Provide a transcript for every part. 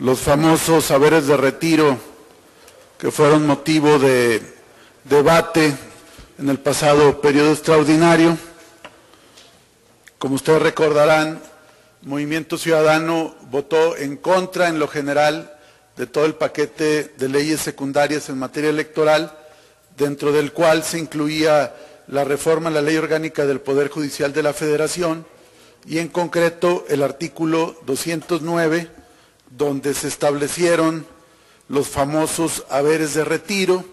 los famosos haberes de retiro que fueron motivo de debate en el pasado periodo extraordinario. Como ustedes recordarán, Movimiento Ciudadano votó en contra en lo general de todo el paquete de leyes secundarias en materia electoral, dentro del cual se incluía la reforma a la Ley Orgánica del Poder Judicial de la Federación y en concreto el artículo 209, donde se establecieron los famosos haberes de retiro,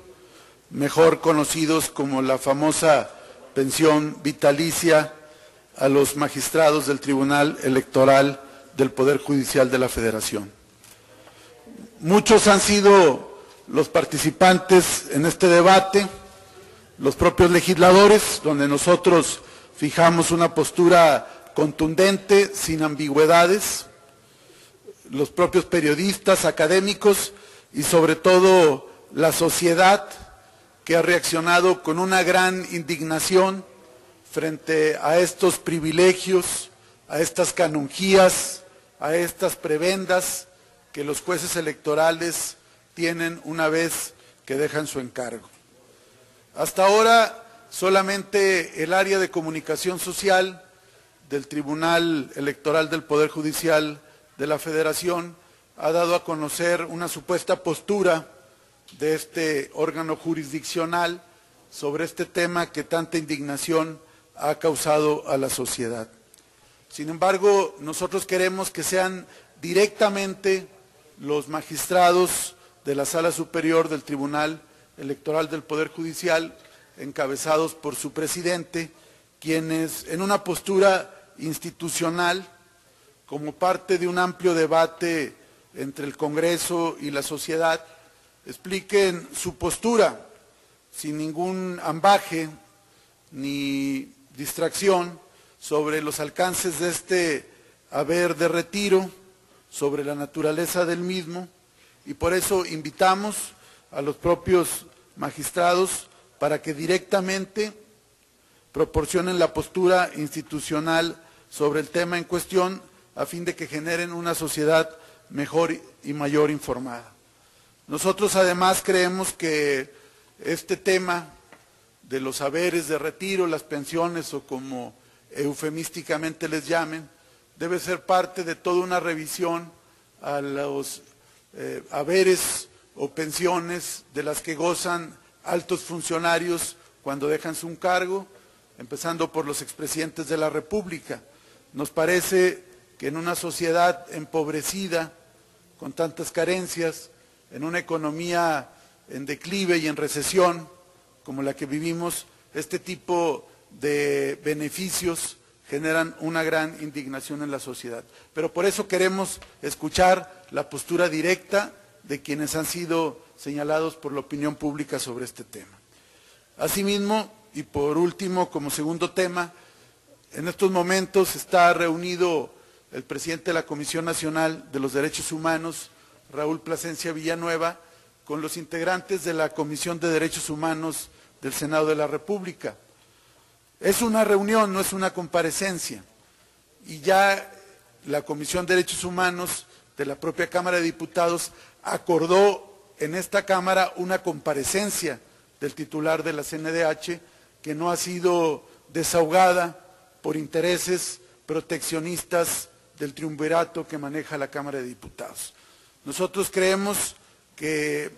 mejor conocidos como la famosa pensión vitalicia a los magistrados del Tribunal Electoral del Poder Judicial de la Federación. Muchos han sido los participantes en este debate, los propios legisladores, donde nosotros fijamos una postura contundente, sin ambigüedades, los propios periodistas, académicos y sobre todo la sociedad, que ha reaccionado con una gran indignación frente a estos privilegios, a estas canonjías, a estas prebendas que los jueces electorales tienen una vez que dejan su encargo. Hasta ahora solamente el área de comunicación social del Tribunal Electoral del Poder Judicial de la Federación ha dado a conocer una supuesta postura de este órgano jurisdiccional sobre este tema que tanta indignación ha causado a la sociedad. Sin embargo, nosotros queremos que sean directamente los magistrados de la Sala Superior del Tribunal Electoral del Poder Judicial, encabezados por su presidente, quienes en una postura institucional, como parte de un amplio debate entre el Congreso y la sociedad, expliquen su postura sin ningún ambaje ni distracción sobre los alcances de este haber de retiro, sobre la naturaleza del mismo, y por eso invitamos a los propios magistrados para que directamente proporcionen la postura institucional sobre el tema en cuestión, a fin de que generen una sociedad mejor y mayor informada. Nosotros además creemos que este tema de los haberes de retiro, las pensiones o como eufemísticamente les llamen, debe ser parte de toda una revisión a los haberes o pensiones de las que gozan altos funcionarios cuando dejan su cargo, empezando por los expresidentes de la República. Nos parece que en una sociedad empobrecida, con tantas carencias, en una economía en declive y en recesión como la que vivimos, este tipo de beneficios generan una gran indignación en la sociedad. Pero por eso queremos escuchar la postura directa de quienes han sido señalados por la opinión pública sobre este tema. Asimismo, y por último, como segundo tema, en estos momentos está reunido el presidente de la Comisión Nacional de los Derechos Humanos, Raúl Plasencia Villanueva, con los integrantes de la Comisión de Derechos Humanos del Senado de la República. Es una reunión, no es una comparecencia, y ya la Comisión de Derechos Humanos de la propia Cámara de Diputados acordó en esta Cámara una comparecencia del titular de la CNDH que no ha sido desahogada por intereses proteccionistas del triunvirato que maneja la Cámara de Diputados. Nosotros creemos que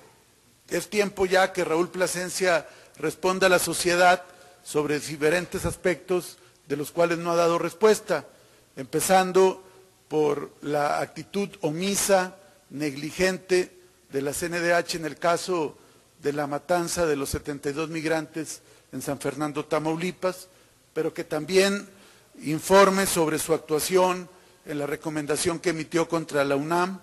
es tiempo ya que Raúl Plasencia responda a la sociedad sobre diferentes aspectos de los cuales no ha dado respuesta, empezando por la actitud omisa, negligente de la CNDH en el caso de la matanza de los 72 migrantes en San Fernando, Tamaulipas, pero que también informe sobre su actuación en la recomendación que emitió contra la UNAM,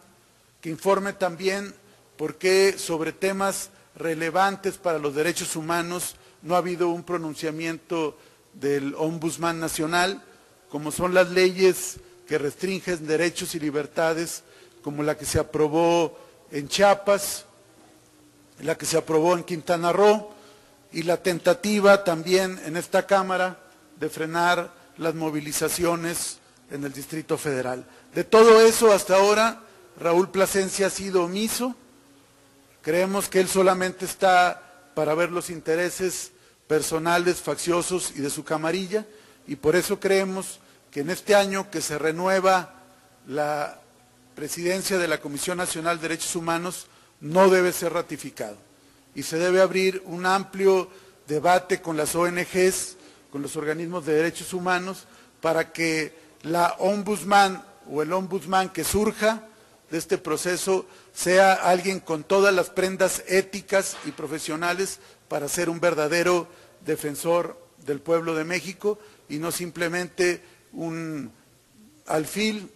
que informe también por qué sobre temas relevantes para los derechos humanos no ha habido un pronunciamiento del Ombudsman Nacional, como son las leyes que restringen derechos y libertades, como la que se aprobó en Chiapas, la que se aprobó en Quintana Roo, y la tentativa también en esta Cámara de frenar las movilizaciones en el Distrito Federal. De todo eso hasta ahora Raúl Plasencia ha sido omiso. Creemos que él solamente está para ver los intereses personales, facciosos y de su camarilla, y por eso creemos que en este año que se renueva la presidencia de la Comisión Nacional de Derechos Humanos no debe ser ratificado y se debe abrir un amplio debate con las ONGs, con los organismos de derechos humanos, para que la ombudsman o el ombudsman que surja de este proceso sea alguien con todas las prendas éticas y profesionales para ser un verdadero defensor del pueblo de México y no simplemente un alfil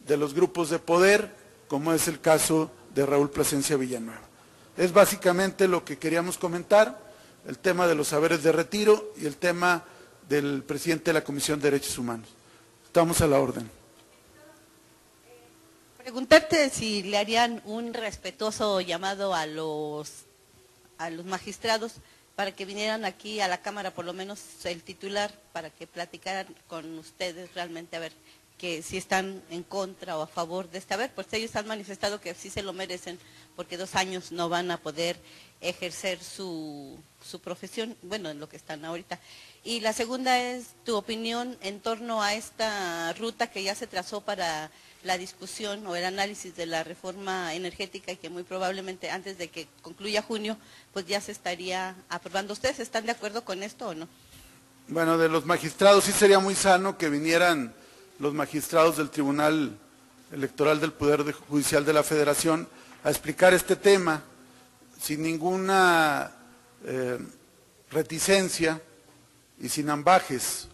de los grupos de poder, como es el caso de Raúl Plasencia Villanueva. Es básicamente lo que queríamos comentar, el tema de los saberes de retiro y el tema del presidente de la Comisión de Derechos Humanos. Estamos a la orden. Preguntarte si le harían un respetuoso llamado a los magistrados para que vinieran aquí a la Cámara, por lo menos el titular, para que platicaran con ustedes realmente a ver que si están en contra o a favor de esta. A ver, pues ellos han manifestado que sí se lo merecen porque 2 años no van a poder ejercer su profesión, bueno, en lo que están ahorita. Y la segunda es tu opinión en torno a esta ruta que ya se trazó para la discusión o el análisis de la reforma energética y que muy probablemente antes de que concluya junio, pues ya se estaría aprobando. ¿Ustedes están de acuerdo con esto o no? Bueno, de los magistrados sí sería muy sano que vinieran los magistrados del Tribunal Electoral del Poder Judicial de la Federación a explicar este tema sin ninguna reticencia y sin ambajes,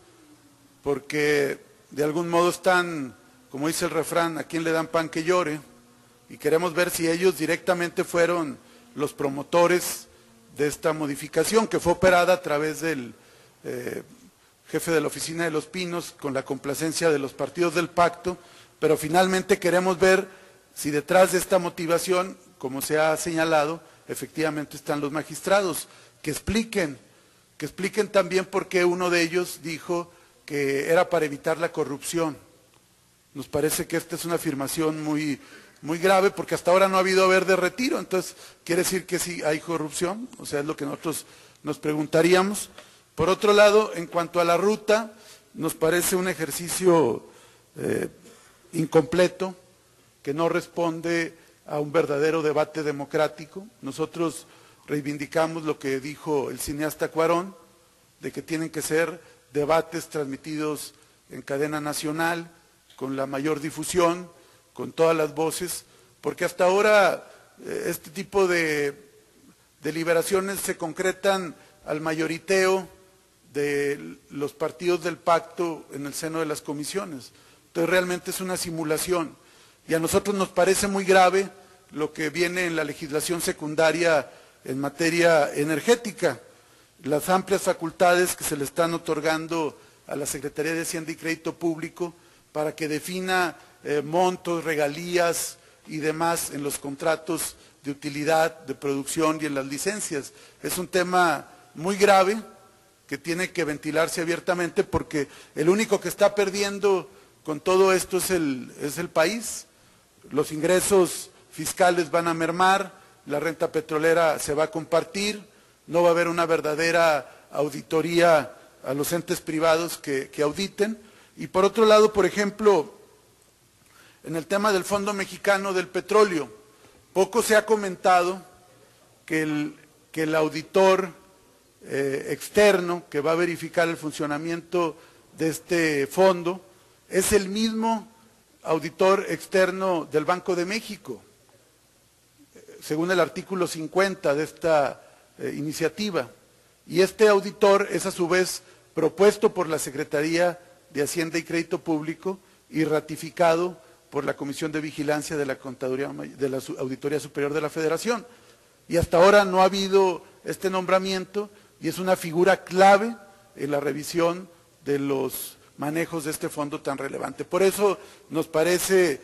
porque de algún modo están, como dice el refrán, ¿a quién le dan pan que llore? Y queremos ver si ellos directamente fueron los promotores de esta modificación que fue operada a través del jefe de la Oficina de los Pinos con la complacencia de los partidos del pacto, pero finalmente queremos ver si detrás de esta motivación, como se ha señalado, efectivamente están los magistrados, que expliquen también por qué uno de ellos dijo que era para evitar la corrupción. Nos parece que esta es una afirmación muy grave, porque hasta ahora no ha habido haber de retiro, entonces quiere decir que sí hay corrupción, o sea, es lo que nosotros nos preguntaríamos. Por otro lado, en cuanto a la ruta, nos parece un ejercicio incompleto, que no responde a un verdadero debate democrático. Nosotros reivindicamos lo que dijo el cineasta Cuarón, de que tienen que ser debates transmitidos en cadena nacional, con la mayor difusión, con todas las voces, porque hasta ahora este tipo de deliberaciones se concretan al mayoriteo de los partidos del pacto en el seno de las comisiones. Entonces realmente es una simulación y a nosotros nos parece muy grave lo que viene en la legislación secundaria en materia energética, las amplias facultades que se le están otorgando a la Secretaría de Hacienda y Crédito Público para que defina montos, regalías y demás en los contratos de utilidad, de producción y en las licencias. Es un tema muy grave que tiene que ventilarse abiertamente porque el único que está perdiendo con todo esto es el país. Los ingresos fiscales van a mermar, la renta petrolera se va a compartir, no va a haber una verdadera auditoría a los entes privados que auditen. Y por otro lado, por ejemplo, en el tema del Fondo Mexicano del Petróleo, poco se ha comentado que el auditor externo que va a verificar el funcionamiento de este fondo es el mismo auditor externo del Banco de México, según el artículo 50 de esta iniciativa. Y este auditor es a su vez propuesto por la Secretaría de Hacienda y Crédito Público y ratificado por la Comisión de Vigilancia de la Contaduría de la Auditoría Superior de la Federación. Y hasta ahora no ha habido este nombramiento y es una figura clave en la revisión de los manejos de este fondo tan relevante. Por eso nos parece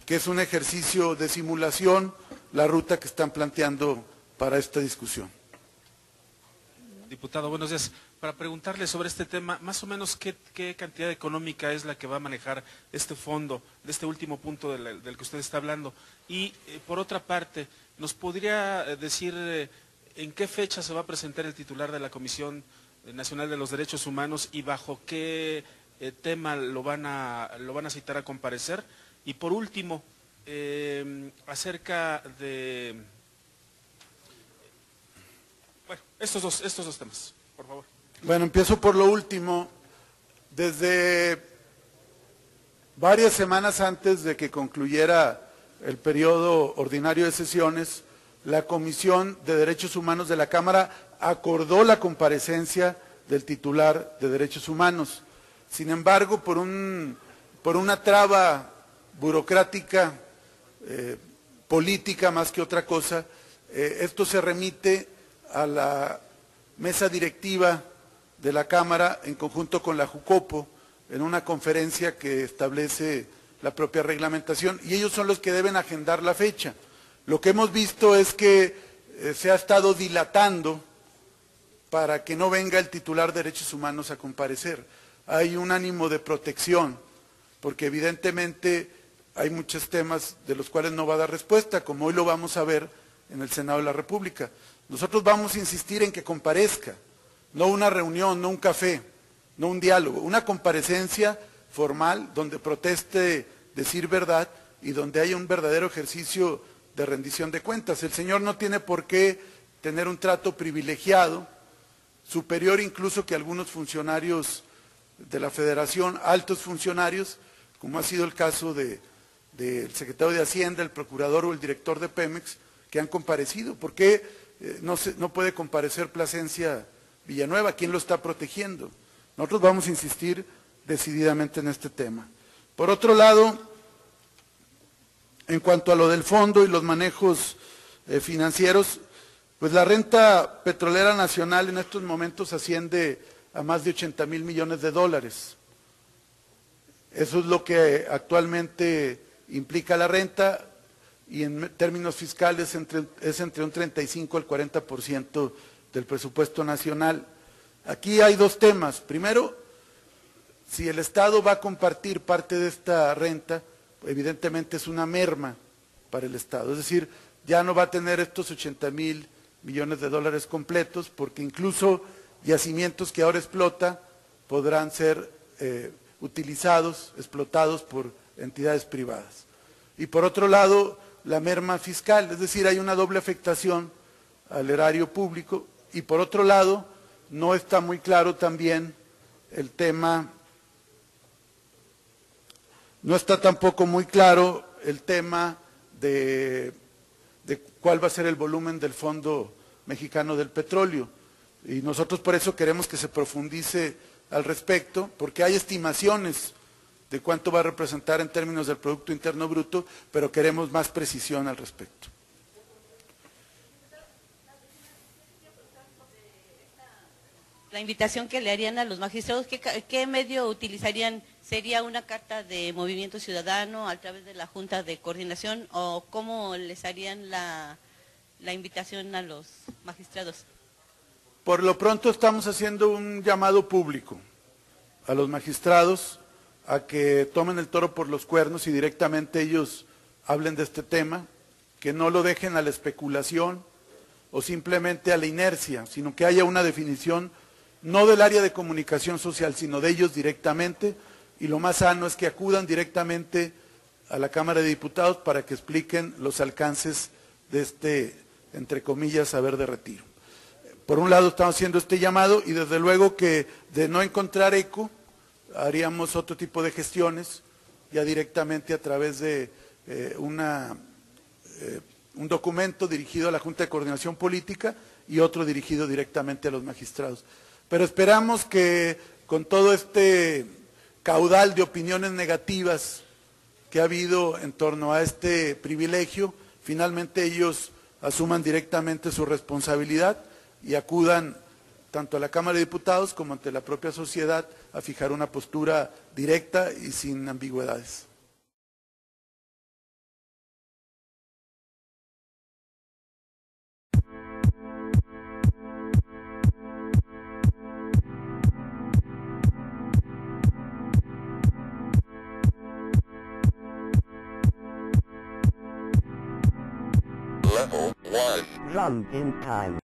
que es un ejercicio de simulación la ruta que están planteando para esta discusión. Diputado, buenos días. para preguntarle sobre este tema, más o menos qué cantidad económica es la que va a manejar este fondo, de este último punto del que usted está hablando. Y por otra parte, ¿nos podría decir en qué fecha se va a presentar el titular de la Comisión Nacional de los Derechos Humanos y bajo qué tema lo van a citar a comparecer? Y por último, acerca de... Bueno, estos dos temas, por favor. Bueno, empiezo por lo último. Desde varias semanas antes de que concluyera el periodo ordinario de sesiones, la Comisión de Derechos Humanos de la Cámara acordó la comparecencia del titular de Derechos Humanos. Sin embargo, por una traba burocrática, política más que otra cosa, esto se remite a la mesa directiva de la Cámara en conjunto con la Jucopo en una conferencia que establece la propia reglamentación y ellos son los que deben agendar la fecha. Lo que hemos visto es que se ha estado dilatando para que no venga el titular de Derechos Humanos a comparecer. Hay un ánimo de protección, porque evidentemente hay muchos temas de los cuales no va a dar respuesta, como hoy lo vamos a ver en el Senado de la República. Nosotros vamos a insistir en que comparezca, no una reunión, no un café, no un diálogo, una comparecencia formal donde proteste decir verdad y donde haya un verdadero ejercicio de rendición de cuentas. El señor no tiene por qué tener un trato privilegiado, superior incluso que algunos funcionarios de la Federación, altos funcionarios, como ha sido el caso del secretario de Hacienda, el procurador o el director de Pemex, que han comparecido. ¿Por qué no puede comparecer Plasencia Villanueva? ¿Quién lo está protegiendo? Nosotros vamos a insistir decididamente en este tema. Por otro lado, en cuanto a lo del fondo y los manejos financieros, pues la renta petrolera nacional en estos momentos asciende a más de 80,000 millones de dólares. Eso es lo que actualmente implica la renta y en términos fiscales es entre un 35 al 40% del presupuesto nacional. Aquí hay dos temas. Primero, si el Estado va a compartir parte de esta renta, evidentemente es una merma para el Estado. Es decir, ya no va a tener estos 80,000 millones de dólares completos, porque incluso yacimientos que ahora explota podrán ser explotados por entidades privadas. Y por otro lado, la merma fiscal, es decir, hay una doble afectación al erario público, y por otro lado, no está muy claro también el tema, no está tampoco muy claro el tema de cuál va a ser el volumen del Fondo Mexicano del Petróleo. Y nosotros por eso queremos que se profundice al respecto, porque hay estimaciones de cuánto va a representar en términos del Producto Interno Bruto, pero queremos más precisión al respecto. La invitación que le harían a los magistrados, ¿qué medio utilizarían? ¿Sería una carta de Movimiento Ciudadano a través de la Junta de Coordinación o cómo les harían la invitación a los magistrados? Por lo pronto estamos haciendo un llamado público a los magistrados a que tomen el toro por los cuernos y directamente ellos hablen de este tema, que no lo dejen a la especulación o simplemente a la inercia, sino que haya una definición no del área de comunicación social, sino de ellos directamente, y lo más sano es que acudan directamente a la Cámara de Diputados para que expliquen los alcances de este, entre comillas, saber de retiro. Por un lado estamos haciendo este llamado y desde luego que de no encontrar eco, haríamos otro tipo de gestiones, ya directamente a través de un documento dirigido a la Junta de Coordinación Política y otro dirigido directamente a los magistrados. Pero esperamos que con todo este caudal de opiniones negativas que ha habido en torno a este privilegio, finalmente ellos asuman directamente su responsabilidad y acudan tanto a la Cámara de Diputados como ante la propia sociedad a fijar una postura directa y sin ambigüedades. 1. Jump in time.